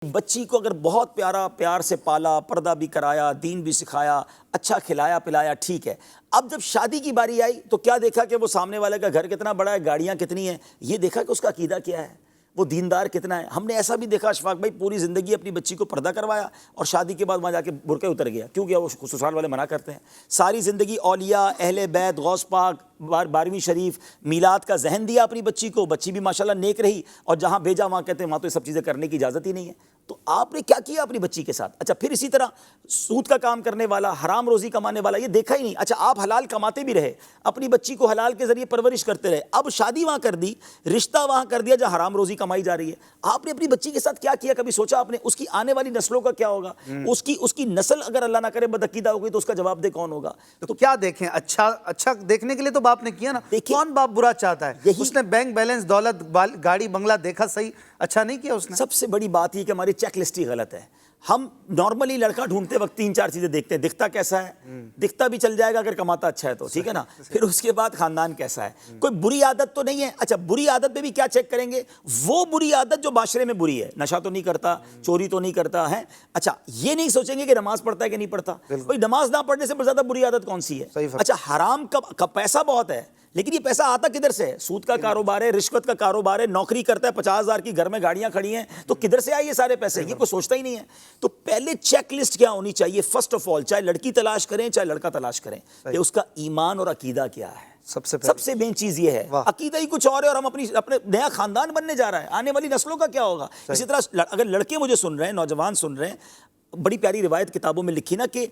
بچی کو اگر بہت پیار سے پالا، پردہ بھی کرایا، دین بھی سکھایا، اچھا کھلایا پلایا، ٹھیک ہے۔ اب جب شادی کی باری آئی تو کیا دیکھا کہ وہ سامنے والے کا گھر کتنا بڑا ہے، گاڑیاں کتنی ہیں، یہ دیکھا کہ اس کا عقیدہ کیا ہے، وہ دیندار کتنا ہے۔ ہم نے ایسا بھی دیکھا اشفاق بھائی پوری زندگی اپنی بچی کو پردہ کروایا اور شادی کے بعد وہاں جا کے برقعے اتر گیا، کیوں گیا؟ وہ سسرال والے منع کرتے ہیں۔ ساری زندگی اولیاء، اہل بیت، غوث پاک، 12ویں شریف، میلاد کا ذہن دیا اپنی بچی کو، بچی بھی ماشاءاللہ نیک رہی، اور جہاں بھیجا وہاں کہتے ہیں وہاں تو یہ سب چیزیں کرنے کی اجازت ہی نہیں ہے۔ تو آپ نے کیا کیا اپنی بچی کے ساتھ؟ اچھا پھر اسی طرح سود کا کام کرنے والا، حرام روزی کمانے والا، یہ دیکھا ہی نہیں۔ اچھا آپ حلال کماتے بھی رہے، اپنی بچی کو حلال کے ذریعے پرورش کرتے رہے، اب شادی وہاں کر دی، رشتہ وہاں کر دیا جہاں حرام روزی کمائی جا رہی ہے۔ آپ نے اپنی بچی کے ساتھ کیا کیا؟ کبھی سوچا آپ نے اس کی آنے والی نسلوں کا کیا ہوگا؟ اس کی نسل اگر اللہ نہ کرے بدعقیدہ ہو گئی تو اس کا جواب دہ کون ہوگا؟ تو کیا دیکھیں؟ اچھا دیکھنے کے لیے تو باپ نے کیا نا۔ کون باپ برا چاہتا ہے؟ اس نے بینک بیلنس، دولت، گاڑی بنگلہ دیکھا، صحیح اچھا نہیں کیا اس نے۔ سب سے بڑی بات یہ کہ ہماری چیک لسٹ ہی غلط ہے۔ ہم نارملی لڑکا ڈھونڈتے وقت 3-4 چیزیں دیکھتے ہیں، دکھتا کیسا ہے، دکھتا بھی چل جائے گا اگر کماتا اچھا ہے تو، ٹھیک ہے نا، پھر اس کے بعد خاندان کیسا ہے، کوئی بری عادت تو نہیں ہے۔ اچھا بری عادت پہ بھی کیا چیک کریں گے؟ وہ بری عادت جو معاشرے میں بری ہے، نشہ تو نہیں کرتا، چوری تو نہیں کرتا ہے۔ اچھا یہ نہیں سوچیں گے کہ نماز پڑھتا ہے کہ نہیں پڑھتا، کوئی نماز نہ پڑھنے سے زیادہ بری عادت کون سی ہے؟ اچھا حرام کا پیسہ بہت ہے، لیکن یہ پیسہ آتا کدھر سے ہے؟ سود کا کاروبار ہے، رشوت کا کاروبار ہے، نوکری کرتا ہے 50,000 کی، گھر میں گاڑیاں کھڑی ہیں، تو کدھر سے آئے یہ سارے پیسے؟ یہ کوئی سوچتا ہی نہیں ہے۔ تو پہلے چیک لسٹ کیا ہونی چاہیے؟ فرسٹ آف آل، چاہے لڑکی تلاش کریں چاہے لڑکا تلاش کریں، کہ اس کا ایمان اور عقیدہ کیا ہے۔ سب سے مین چیز یہ ہے، عقیدہ ہی کچھ اور ہے اور ہم اپنے نیا خاندان بننے جا رہا ہے، آنے والی نسلوں کا کیا ہوگا؟ اسی طرح اگر لڑکے مجھے سن رہے ہیں، نوجوان سن رہے ہیں، بڑی پیاری روایت کتابوں میں لکھی نا کہ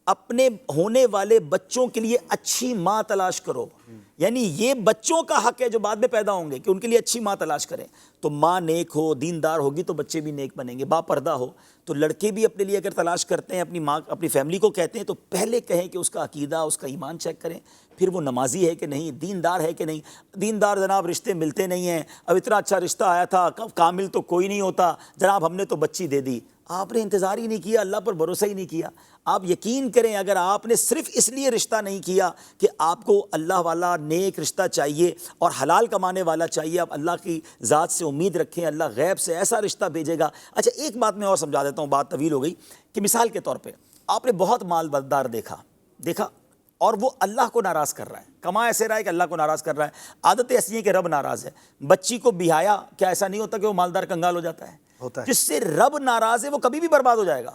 اپنے ہونے والے بچوں کے لیے اچھی ماں تلاش کرو، یعنی یہ بچوں کا حق ہے جو بعد میں پیدا ہوں گے کہ ان کے لیے اچھی ماں تلاش کریں۔ تو ماں نیک ہو، دیندار ہوگی تو بچے بھی نیک بنیں گے، با پردہ ہو۔ تو لڑکے بھی اپنے لیے اگر تلاش کرتے ہیں، اپنی ماں اپنی فیملی کو کہتے ہیں تو پہلے کہیں کہ اس کا عقیدہ، اس کا ایمان چیک کریں، پھر وہ نمازی ہے کہ نہیں، دیندار ہے کہ نہیں۔ دیندار جناب رشتے ملتے نہیں ہیں، اب اتنا اچھا رشتہ آیا تھا، کامل تو کوئی نہیں ہوتا جناب، ہم نے تو بچی دے دی۔ آپ نے انتظار ہی نہیں کیا، اللہ پر بھروسہ ہی نہیں کیا۔ آپ یقین کریں اگر آپ نے صرف اس لیے رشتہ نہیں کیا کہ آپ کو اللہ والا نیک رشتہ چاہیے اور حلال کمانے والا چاہیے، آپ اللہ کی ذات سے امید رکھیں، اللہ غیب سے ایسا رشتہ بھیجے گا۔ اچھا ایک بات میں اور سمجھا دیتا ہوں، بات طویل ہو گئی، کہ مثال کے طور پہ آپ نے بہت مالدار دیکھا اور وہ اللہ کو ناراض کر رہا ہے، کما ایسے رہا ہے کہ اللہ کو ناراض کر رہا ہے، عادت ایسی ہے کہ رب ناراض ہے۔ بچی کو بیایا، کیا ایسا نہیں ہوتا کہ وہ مالدار کنگال ہو جاتا ہے؟ جس سے رب ناراض ہے وہ کبھی بھی برباد ہو جائے گا۔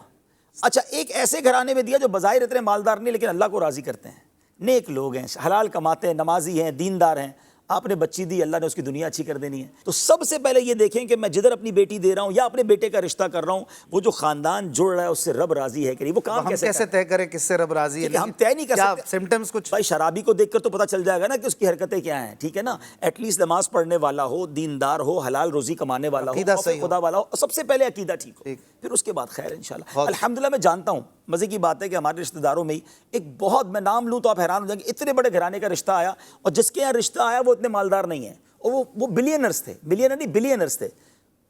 اچھا ایک ایسے گھرانے میں دیا جو بظاہر اتنے مالدار نہیں لیکن اللہ کو راضی کرتے ہیں، نیک لوگ ہیں، حلال کماتے ہیں، نمازی ہیں، دیندار ہیں، آپ نے بچی دی، اللہ نے اس کی دنیا اچھی کر دینی ہے۔ تو سب سے پہلے یہ دیکھیں کہ میں جدھر اپنی بیٹی دے رہا ہوں یا اپنے بیٹے کا رشتہ کر رہا ہوں، وہ جو خاندان جڑ رہا ہے اس سے رب راضی ہے کہ نہیں، وہ کام کیسے طے کریں کس سے رب راضی ہے؟ ہم طے نہیں کر سکتے۔ سمپٹمز کچھ بھائی شرابی کو دیکھ کر تو پتہ چل جائے گا نا کہ اس کی حرکتیں کیا ہیں، ٹھیک ہے نا، ایٹ لیسٹ نماز پڑھنے والا ہو، دیندار ہو، حلال روزی کمانے والا ہو، خدا والا ہو، سب سے پہلے عقیدہ ٹھیک ہو، پھر اس کے بعد خیر انشاءاللہ۔ الحمدللہ میں جانتا ہوں، مزے کی بات ہے کہ ہمارے رشتہ داروں میں ہی ایک بہت، میں نام لوں تو آپ حیران ہو جائیں گے، اتنے بڑے گھرانے کا رشتہ آیا اور جس کے یہاں رشتہ آیا وہ اتنے مالدار نہیں ہیں، اور وہ بلینرز تھے، بلینرز تھے،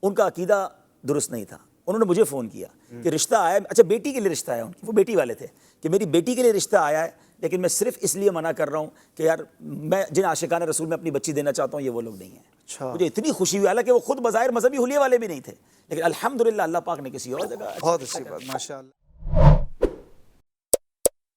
ان کا عقیدہ درست نہیں تھا۔ انہوں نے مجھے فون کیا کہ رشتہ آیا، اچھا بیٹی کے لیے رشتہ آیا، وہ بیٹی والے تھے کہ میری بیٹی کے لیے رشتہ آیا ہے، لیکن میں صرف اس لیے منع کر رہا ہوں کہ یار میں جن عاشقان رسول میں اپنی بچی دینا چاہتا ہوں یہ وہ لوگ نہیں ہیں۔ مجھے اتنی خوشی ہوئی، حالانکہ وہ خود بظاہر مذہبی حلیے والے بھی نہیں تھے، لیکن الحمدللہ اللہ پاک نے کسی اور جگہ بہت اچھی بات، ماشاءاللہ۔